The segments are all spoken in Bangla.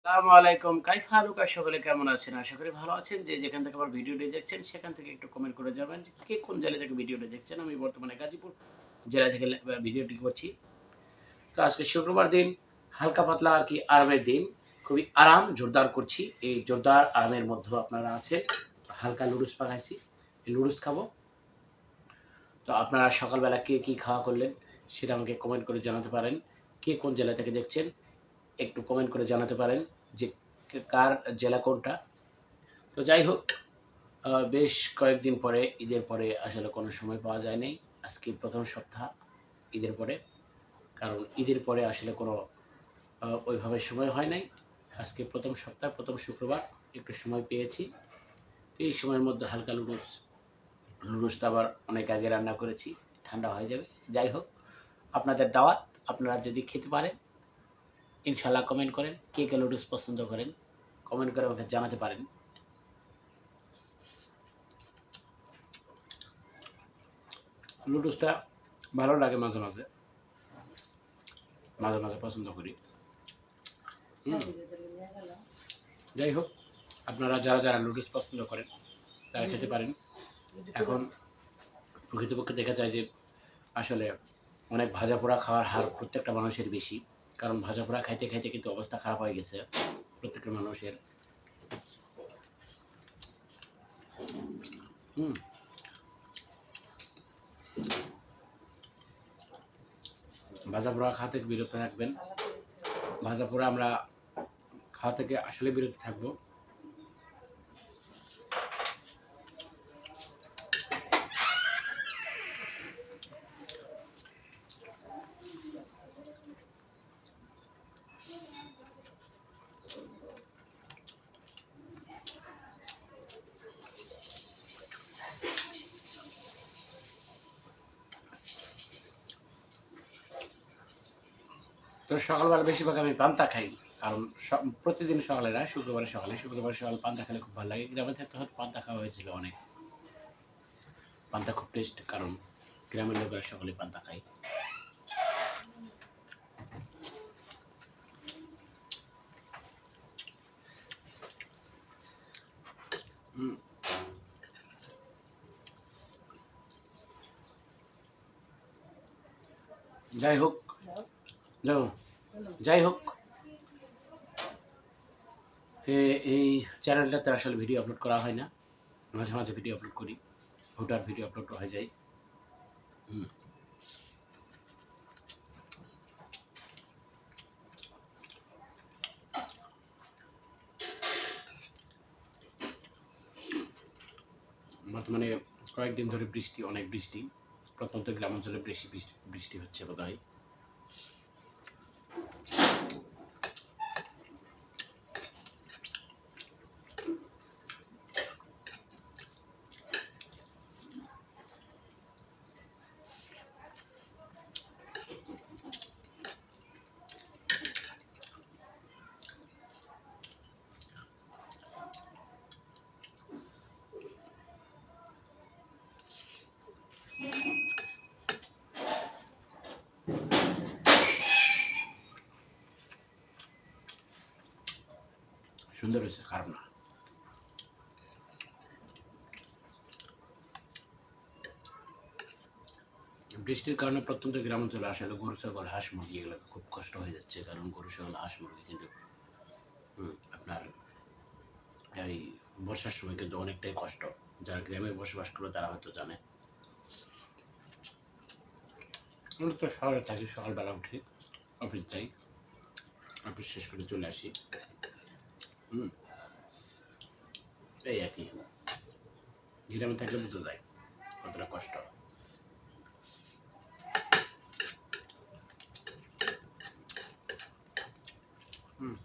আসসালামু আলাইকুম। কাইফা হালুকা সকলে কেমন আছেন? আশা করি ভালো আছেন। যে যেখান থেকে আমার ভিডিওটি দেখছেন সেখান থেকে একটু কমেন্ট করে যাবেন যে কে কোন জেলা থেকে ভিডিওটি দেখছেন। আমি বর্তমানে গাজীপুর জেলা থেকে ভিডিওটি করছি। তো আজকে শুক্রবার দিন হালকা পাতলা আরকি আরামের দিন। খুবই আরাম জোরদার করছি। এই জোরদার আরামের মধ্যেও আপনারা আছেন। হালকা লুডুস পাকাইছি। এই লুডুস খাবো। তো আপনারা সকালবেলা কে কি খাওয়া করলেন সেটা আমাকে কমেন্ট করে জানাতে পারেন। কে কোন জেলা থেকে দেখছেন একটু কমেন্ট করে জানাতে পারেন যে কার জেলা কোনটা। তো যাই হোক, বেশ কয়েকদিন পরে ঈদের পরে আসলে কোনো সময় পাওয়া যায় নাই। আজকে ১ম সপ্তাহ ঈদের পরে। কারণ ঈদের পরে আসলে কোনো ওইভাবে সময় হয় নাই। আজকে ১ম সপ্তাহ ১ম শুক্রবার একটু সময় পেয়েছি। তো এই সময়ের মধ্যে হালকা লুডুসটা আবার অনেক আগে রান্না করেছি। ঠান্ডা হয়ে যাবে। যাই হোক, আপনাদের দাওয়াত। আপনারা যদি খেতে পারেন ইনশাআল্লাহ কমেন্ট করেন। কে, কে লুডুস পছন্দ করেন? কমেন্ট করে আমাকে জানাতে পারেন। লুডুসটা ভালো লাগে মাঝে, মাঝে। মাঝে, মাঝে পছন্দ করি। হুম। যাই হোক, আপনারা যারা লুডুস পছন্দ করেন তারা খেতে পারেন। এখন প্রকৃতপক্ষে দেখা যায় যে আসলে অনেক ভাজাপোড়া খাওয়ার হার প্রত্যেকটা মানুষের বেশি। কারণ ভাজাপোড়া খাইতে, খাইতে কিন্তু অবস্থা খারাপ হয়ে গেছে প্রত্যেকটা মানুষের। হুম। ভাজাপোড়া খাওয়া থেকে বিরত থাকবেন। ভাজাপোড়া আমরা খাওয়া থেকে আসলে বিরত থাকবো। তো সকালবেলা বেশিরভাগ আমি পান্তা খাই। কারণ প্রতিদিন সকালে না, শুক্রবার সকালে পান্তা খেলে খুব ভালো লাগে। গ্রামে থাকতে হয়তো পান্তা খাওয়া হয়েছিল অনেক। পান্তা খুব টেস্ট, কারণ গ্রামের লোকেরা সকলে পান্তা খায়। হুম। যাই হোক, দেখুন, যাই হোক, এই চ্যানেলটাতে আসলে ভিডিও আপলোড করা হয় না। মাঝে, মাঝে ভিডিও আপলোড করি। হুটহাট ভিডিও আপলোড হয়ে যায়। হুম। বর্তমানে কয়েকদিন ধরে বৃষ্টি, অনেক বৃষ্টি। প্রত্যন্ত গ্রামাঞ্চলে বেশি বৃষ্টি হচ্ছে বোধহয়। সুন্দর হয়েছে, খারাপ না। বৃষ্টির কারণে প্রত্যন্ত গ্রামাঞ্চলে আসলে গরু ছাগল হাঁস মুরগি এগুলো খুব কষ্ট হয়ে যাচ্ছে। কারণ গরু ছাগল হাঁস মুরগি কিন্তু আপনার এই বর্ষার সময় কিন্তু অনেকটাই কষ্ট। যারা গ্রামে বসবাস করে তারা হয়তো জানে। আমরা তো শহরে থাকি, সকালবেলা উঠি, অফিস যাই, অফিস শেষ করে চলে আসি। হুম। এই আর কি, গ্রামে থাকলে বোঝা যায় কতটা কষ্ট। হুম।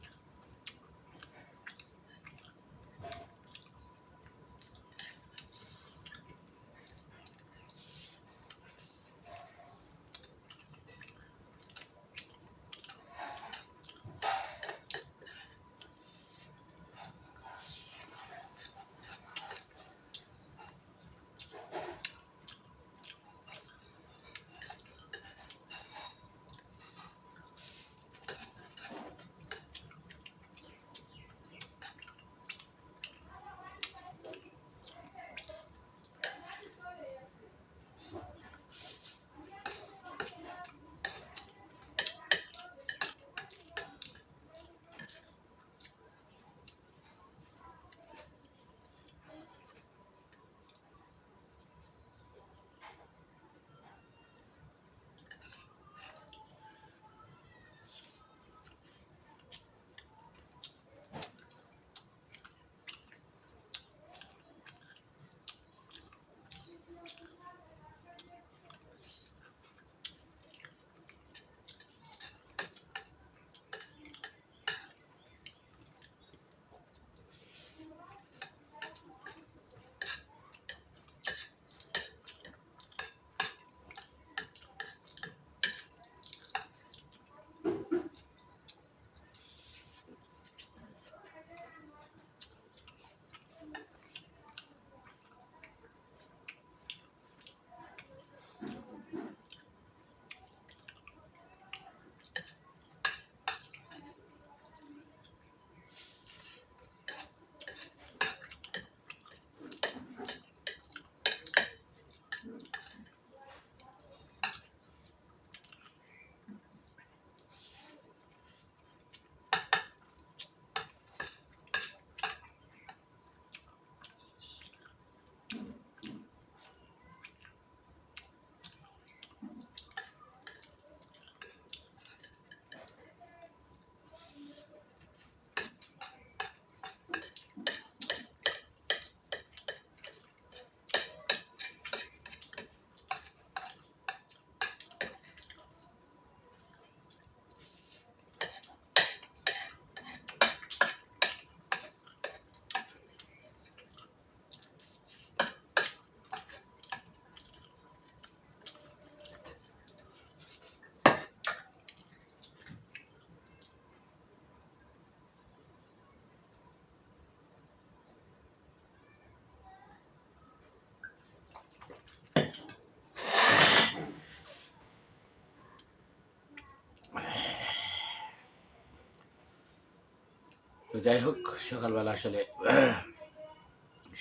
তো যাই হোক, সকালবেলা আসলে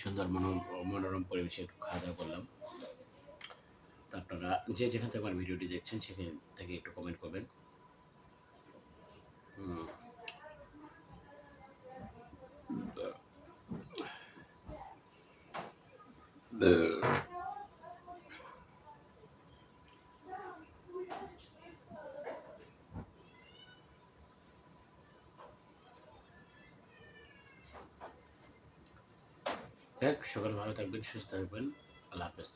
সুন্দর মনোরম পরিবেশে একটু খাওয়া দাওয়া করলাম। তো আপনারা যে যেখান থেকে আমার ভিডিওটি দেখছেন সেখান থেকে একটু কমেন্ট করবেন। হুম, সকাল ভালো থাকবেন, সুস্থ থাকবেন। আল্লাহ হাফেজ।